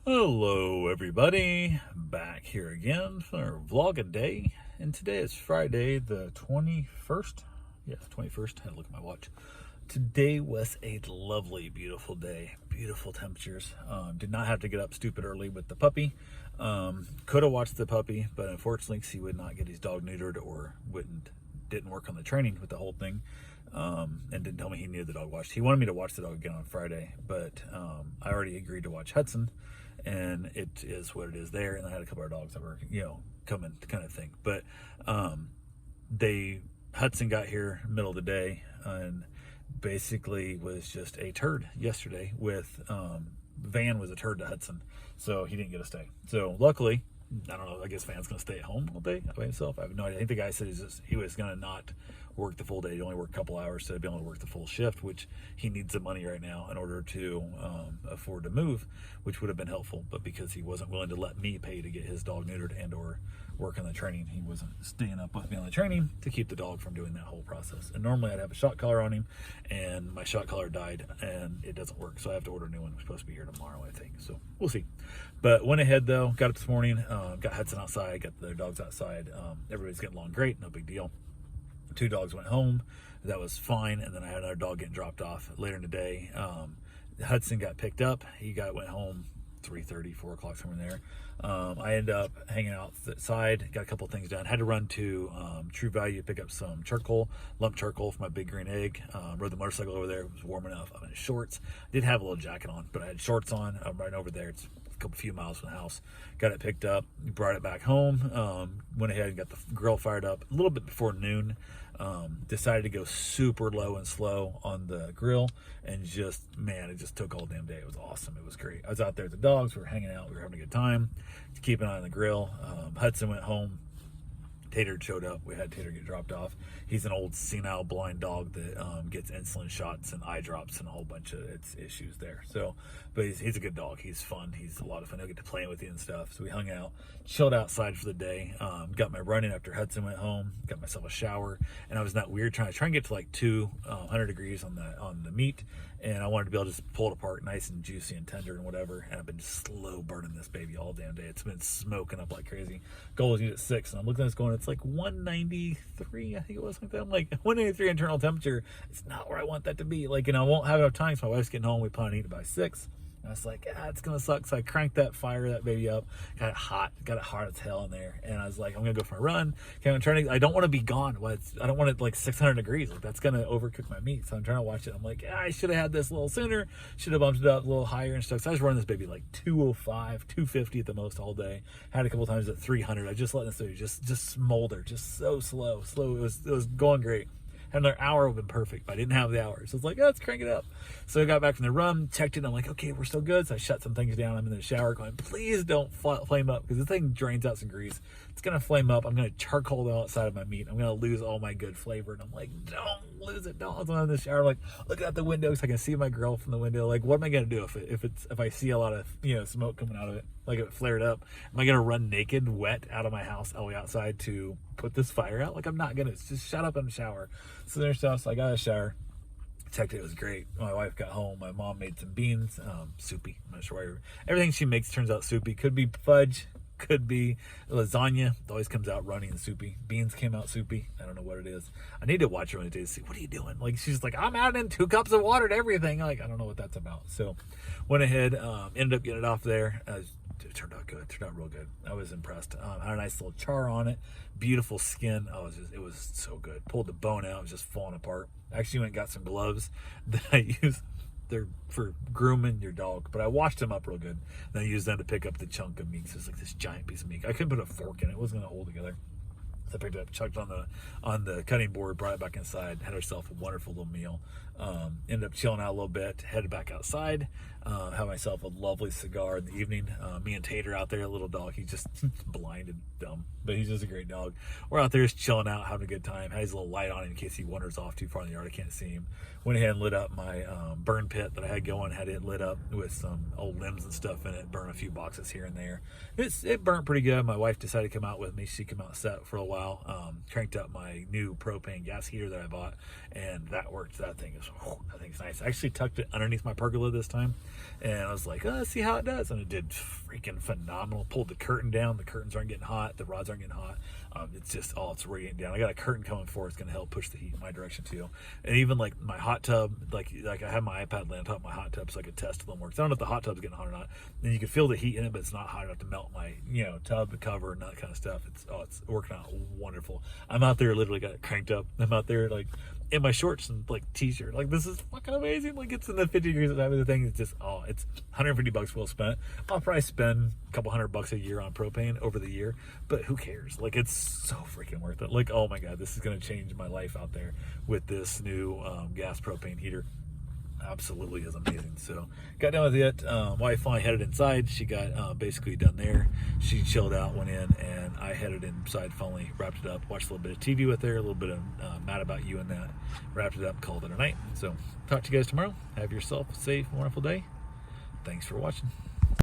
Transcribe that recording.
Hello, everybody. Back here again for our vlog a day. And today is Friday, the 21st. Yes, 21st. I had to look at my watch. Today was a lovely, beautiful day. Beautiful temperatures. Did not have to get up stupid early with the puppy. Could have watched the puppy, but unfortunately, he would not get his dog neutered or didn't work on the training with the whole thing. And didn't tell me he needed the dog watched. He wanted me to watch the dog again on Friday, but I already agreed to watch Hudson, and it is what it is there. And I had a couple of dogs that were, coming kind of thing. But Hudson got here middle of the day and basically was just a turd yesterday with Van was a turd to Hudson, so he didn't get a stay. So luckily, I don't know, I guess Van's going to stay at home all day by himself. I have no idea. I think the guy said he was going to not work the full day. He'd only work a couple hours to be able to work the full shift, which he needs the money right now in order to afford to move, which would have been helpful. But because he wasn't willing to let me pay to get his dog neutered and or work on the training, he wasn't staying up with me on the training to keep the dog from doing that whole process. And normally I'd have a shot collar on him, and my shot collar died and it doesn't work, so I have to order a new one. It's supposed to be here tomorrow, I think, so we'll see. But went ahead though, got up this morning, got Hudson outside, got the dogs outside. Everybody's getting along great, no big deal. 2 dogs went home, that was fine. And then I had another dog getting dropped off later in the day. Hudson got picked up, went home 3:30, 4 o'clock, somewhere in there. I ended up hanging out outside, got a couple things done. Had to run to True Value to pick up some charcoal, lump charcoal for my big green egg. Rode the motorcycle over there. It was warm enough. I'm in shorts. Did have a little jacket on, but I had shorts on. I'm right over there. It's a few miles from the house. Got it picked up, brought it back home. Went ahead and got the grill fired up a little bit before noon. Decided to go super low and slow on the grill, and it just took all damn day. It was awesome. It was great. I was out there with the dogs. We were hanging out. We were having a good time. Keep an eye on the grill. Hudson went home. Tater showed up. We had Tater get dropped off. He's an old senile blind dog that gets insulin shots and eye drops and a whole bunch of its issues there. So, but he's a good dog. He's fun. He's a lot of fun. He'll get to playing with you and stuff. So we hung out, chilled outside for the day. Got my running after Hudson went home. Got myself a shower, and I was not weird trying to get to like 200 degrees on the meat, and I wanted to be able to just pull it apart nice and juicy and tender and whatever. And I've been slow burning this baby all damn day. It's been smoking up like crazy. Goal is to get 6, and I'm looking at this going, it's like 193, I think it was, like that. I'm like, 193 internal temperature. It's not where I want that to be. Like, I won't have enough time. So my wife's getting home. We plan on eating by 6. And I was like, it's gonna suck. So I cranked that baby up, got it hot as hell in there. And I was like, I'm gonna go for a run. Okay, I don't want to be gone. I don't want it like 600 degrees. Like, that's gonna overcook my meat. So I'm trying to watch it. I'm like, I should have had this a little sooner. Should have bumped it up a little higher and stuff. So I was running this baby like 205, 250 at the most all day. Had a couple times at 300. I just let this baby just smolder, just so slow. It was going great. Had another hour would have been perfect, but I didn't have the hour. So it's like, let's crank it up. So I got back from the run, checked it, and I'm like, okay, we're still good. So I shut some things down. I'm in the shower going, please don't flame up, because the thing drains out some grease. It's going to flame up. I'm going to charcoal the outside of my meat. I'm going to lose all my good flavor. And I'm like, don't lose it. Don't. I'm in the shower, like, looking out the window so I can see my girl from the window. Like, what am I going to do if I see a lot of, smoke coming out of it? Like, if it flared up, am I going to run naked, wet out of my house, all the way outside to put this fire out? Like, I'm not going to. Just shut up in the shower. So there's stuff. So I got a shower. Checked it was great. My wife got home. My mom made some beans, soupy. I'm not sure why. Everything she makes turns out soupy. Could be fudge, could be lasagna. It always comes out runny and soupy. Beans came out soupy. I don't know what it is. I need to watch her one day to see, what are you doing? Like, she's like, I'm adding in 2 cups of water to everything. Like, I don't know what that's about. So went ahead, ended up getting it off there. It turned out good. It turned out real good. I was impressed. Had a nice little char on it. Beautiful skin. It was so good. Pulled the bone out. It was just falling apart. Actually went and got some gloves that I use. They're for grooming your dog, but I washed them up real good. Then I used them to pick up the chunk of meat. So it's like this giant piece of meat. I couldn't put a fork in it. It wasn't going to hold together. So I picked it up, chucked it on the cutting board, brought it back inside, had herself a wonderful little meal. Ended up chilling out a little bit, headed back outside, had myself a lovely cigar in the evening. Me and Tater out there, a little dog. He's just blind and dumb, but he's just a great dog. We're out there just chilling out, having a good time. Had his little light on in case he wanders off too far in the yard. I can't see him. Went ahead and lit up my burn pit that I had going. Had it lit up with some old limbs and stuff in it. Burn a few boxes here and there. It burnt pretty good. My wife decided to come out with me. She came out and sat for a while. Cranked up my new propane gas heater that I bought, and that worked. That thing is I think it's nice. I actually tucked it underneath my pergola this time, and I was like, oh, let's see how it does. And it did freaking phenomenal. Pulled the curtain down. The curtains aren't getting hot. The rods aren't getting hot. It's just, it's radiating down. I got a curtain coming forward. It's going to help push the heat in my direction too. And even like my hot tub, like I have my iPad laying on top of my hot tub so I could test if it works. I don't know if the hot tub's getting hot or not. And you can feel the heat in it, but it's not hot enough to melt my, tub cover and that kind of stuff. It's working out wonderful. I'm out there, literally got it cranked up. I'm out there like in my shorts and like t-shirt. Like, this is fucking amazing. Like, it's in the 50 degrees of the thing. It's just, it's $150 well spent. I'll probably spend a couple $100 a year on propane over the year, but who cares? Like, it's so freaking worth it. Like, oh my God, this is going to change my life out there with this new gas propane heater. Absolutely is amazing. So got done with it. Wife finally headed inside. She got basically done there. She chilled out, went in, and I headed inside, finally wrapped it up, watched a little bit of TV with her, a little bit of Mad About You and that, wrapped it up, called it a night. So talk to you guys tomorrow. Have yourself a safe, wonderful day. Thanks for watching.